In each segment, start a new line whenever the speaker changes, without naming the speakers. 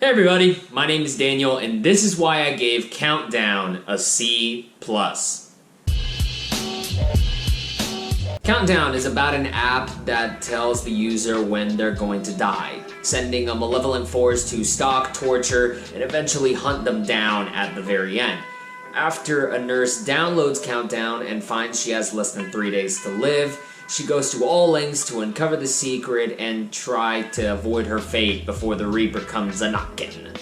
Hey everybody, my name is Daniel, and this is why I gave Countdown a C+. Countdown is about an app that tells the user when they're going to die, sending a malevolent force to stalk, torture, and eventually hunt them down at the very end. After a nurse downloads Countdown and finds she has less than 3 days to live, she goes to all lengths to uncover the secret and try to avoid her fate before the Reaper comes a-knockin'.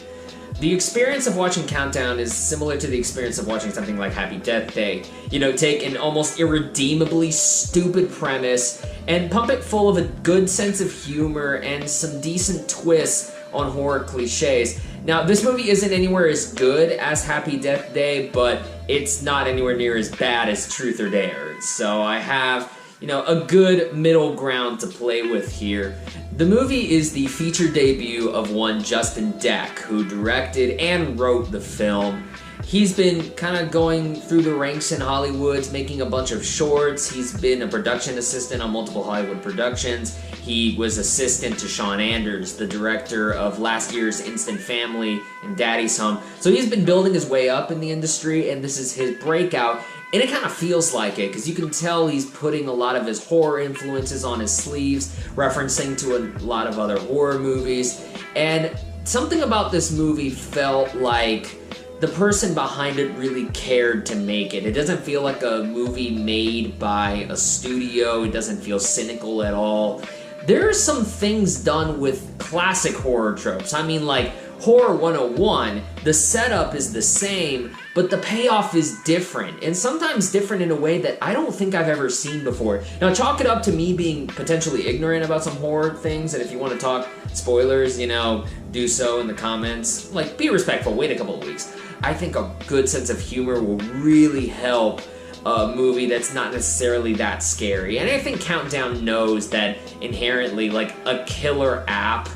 The experience of watching Countdown is similar to the experience of watching something like Happy Death Day. You know, take an almost irredeemably stupid premise and pump it full of a good sense of humor and some decent twists on horror cliches. Now, this movie isn't anywhere as good as Happy Death Day, but it's not anywhere near as bad as Truth or Dare. So I have, a good middle ground to play with here. The movie is the feature debut of one Justin Deck, who directed and wrote the film. He's been kind of going through the ranks in Hollywood, making a bunch of shorts. He's been a production assistant on multiple Hollywood productions. He was assistant to Sean Anders, the director of last year's Instant Family and Daddy's Home. So he's been building his way up in the industry, and this is his breakout. And it kind of feels like it, because you can tell he's putting a lot of his horror influences on his sleeves, referencing to a lot of other horror movies. And something about this movie felt like the person behind it really cared to make it. It doesn't feel like a movie made by a studio. It doesn't feel cynical at all. There are some things done with classic horror tropes. I mean, like Horror 101, the setup is the same, but the payoff is different, and sometimes different in a way that I don't think I've ever seen before. Now, chalk it up to me being potentially ignorant about some horror things, and if you want to talk spoilers, do so in the comments. Like, be respectful, wait a couple of weeks. I think a good sense of humor will really help a movie that's not necessarily that scary. And I think Countdown knows that inherently, like, a killer app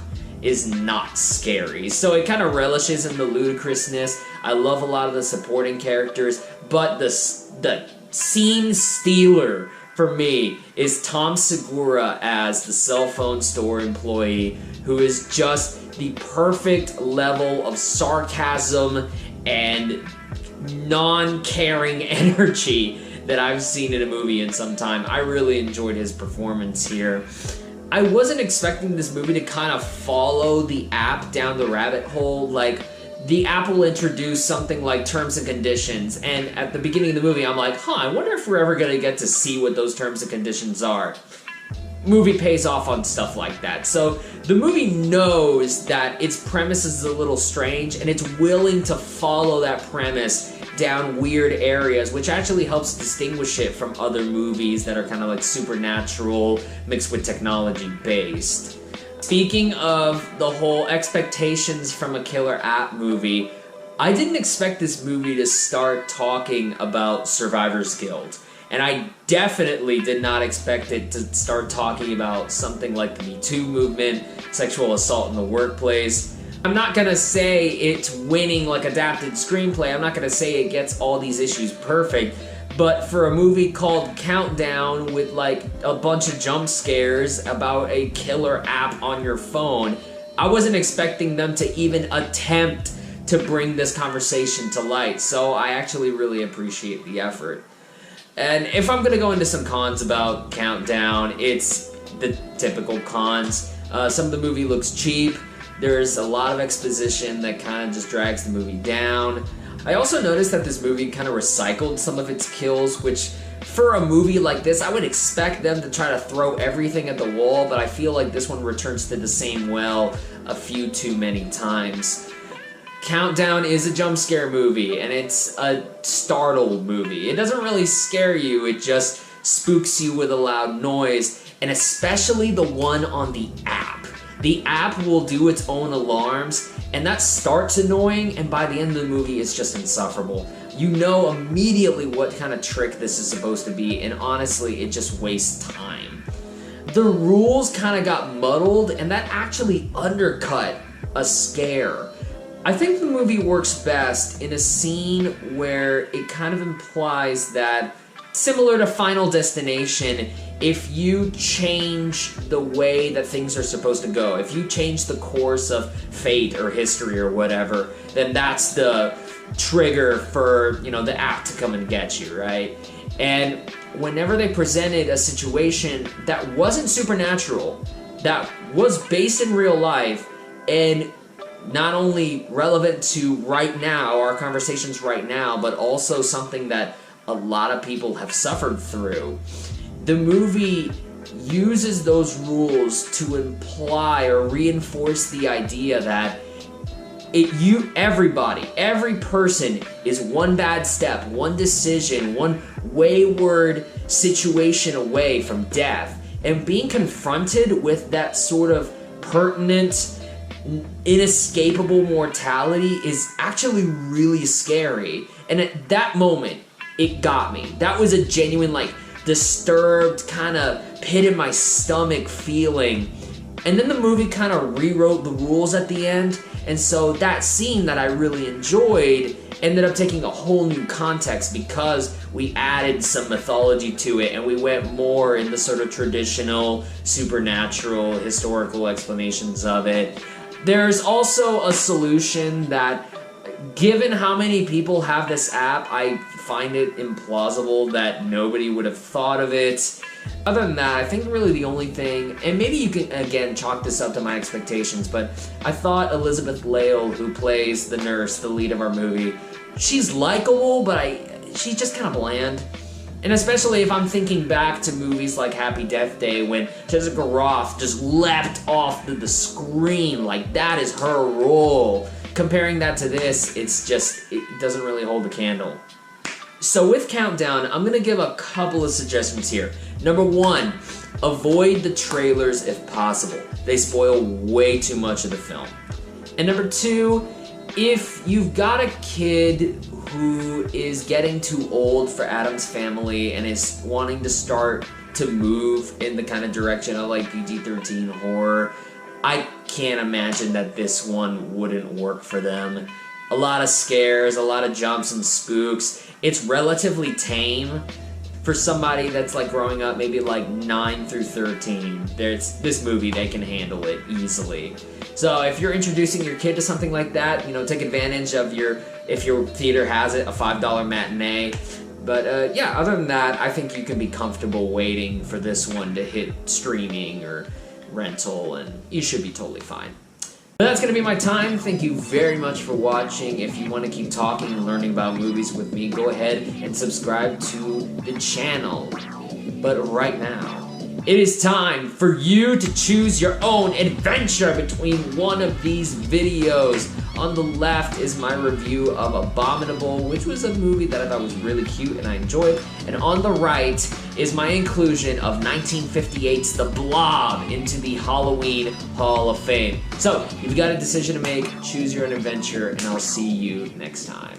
is not scary. So it kind of relishes in the ludicrousness. I love a lot of the supporting characters, but the scene stealer for me is Tom Segura as the cell phone store employee, who is just the perfect level of sarcasm and non-caring energy that I've seen in a movie in some time. I really enjoyed his performance here. I wasn't expecting this movie to kind of follow the app down the rabbit hole. Like, the app will introduce something like terms and conditions, and at the beginning of the movie I'm like, I wonder if we're ever going to get to see what those terms and conditions are. Movie pays off on stuff like that. So the movie knows that its premise is a little strange, and it's willing to follow that premise down weird areas, which actually helps distinguish it from other movies that are kind of like supernatural mixed with technology based. Speaking of the whole expectations from a killer app movie, I didn't expect this movie to start talking about Survivor's Guild. And I definitely did not expect it to start talking about something like the Me Too movement, sexual assault in the workplace. I'm not gonna say it's winning like adapted screenplay. I'm not gonna say it gets all these issues perfect. But for a movie called Countdown with like a bunch of jump scares about a killer app on your phone, I wasn't expecting them to even attempt to bring this conversation to light. So I actually really appreciate the effort. And if I'm gonna go into some cons about Countdown, it's the typical cons. Some of the movie looks cheap. There's a lot of exposition that kind of just drags the movie down. I also noticed that this movie kind of recycled some of its kills, which for a movie like this, I would expect them to try to throw everything at the wall, but I feel like this one returns to the same well a few too many times. Countdown is a jump scare movie, and it's a startle movie. It doesn't really scare you, it just spooks you with a loud noise, and especially the one on the app. The app will do its own alarms, and that starts annoying, and by the end of the movie, it's just insufferable. You know immediately what kind of trick this is supposed to be, and honestly, it just wastes time. The rules kind of got muddled, and that actually undercut a scare. I think the movie works best in a scene where it kind of implies that, similar to Final Destination, if you change the way that things are supposed to go, if you change the course of fate or history or whatever, then that's the trigger for, you know, the app to come and get you, right? And whenever they presented a situation that wasn't supernatural, that was based in real life, and not only relevant to right now, our conversations right now, but also something that a lot of people have suffered through, the movie uses those rules to imply or reinforce the idea that every person is one bad step, one decision, one wayward situation away from death. And being confronted with that sort of pertinent, inescapable mortality is actually really scary. And at that moment, it got me. That was a genuine, like, disturbed, kind of pit in my stomach feeling. And then the movie kind of rewrote the rules at the end, and so that scene that I really enjoyed ended up taking a whole new context because we added some mythology to it and we went more in the sort of traditional, supernatural, historical explanations of it. There's also a solution that, given how many people have this app, I find it implausible that nobody would have thought of it. Other than that, I think really the only thing, and maybe you can, again, chalk this up to my expectations, but I thought Elizabeth Lail, who plays the nurse, the lead of our movie, she's likable, but she's just kind of bland. And especially if I'm thinking back to movies like Happy Death Day, when Jessica Rothe just leapt off the screen, like that is her role. Comparing that to this, it doesn't really hold the candle. So with Countdown, I'm gonna give a couple of suggestions here. Number one, avoid the trailers if possible. They spoil way too much of the film. And number two, if you've got a kid who is getting too old for Addams Family and is wanting to start to move in the kind of direction of like PG-13 horror, I can't imagine that this one wouldn't work for them. A lot of scares, a lot of jumps and spooks. It's relatively tame for somebody that's like growing up maybe like 9 through 13. This movie, they can handle it easily. So if you're introducing your kid to something like that, you know, take advantage of if your theater has it, a $5 matinee. But yeah, other than that, I think you can be comfortable waiting for this one to hit streaming or rental, and you should be totally fine. But that's going to be my time. Thank you very much for watching. If you want to keep talking and learning about movies with me, go ahead and subscribe to the channel. But right now, it is time for you to choose your own adventure between one of these videos. On the left is my review of Abominable, which was a movie that I thought was really cute and I enjoyed. And on the right is my inclusion of 1958's The Blob into the Halloween Hall of Fame. So, you've got a decision to make, choose your own adventure, and I'll see you next time.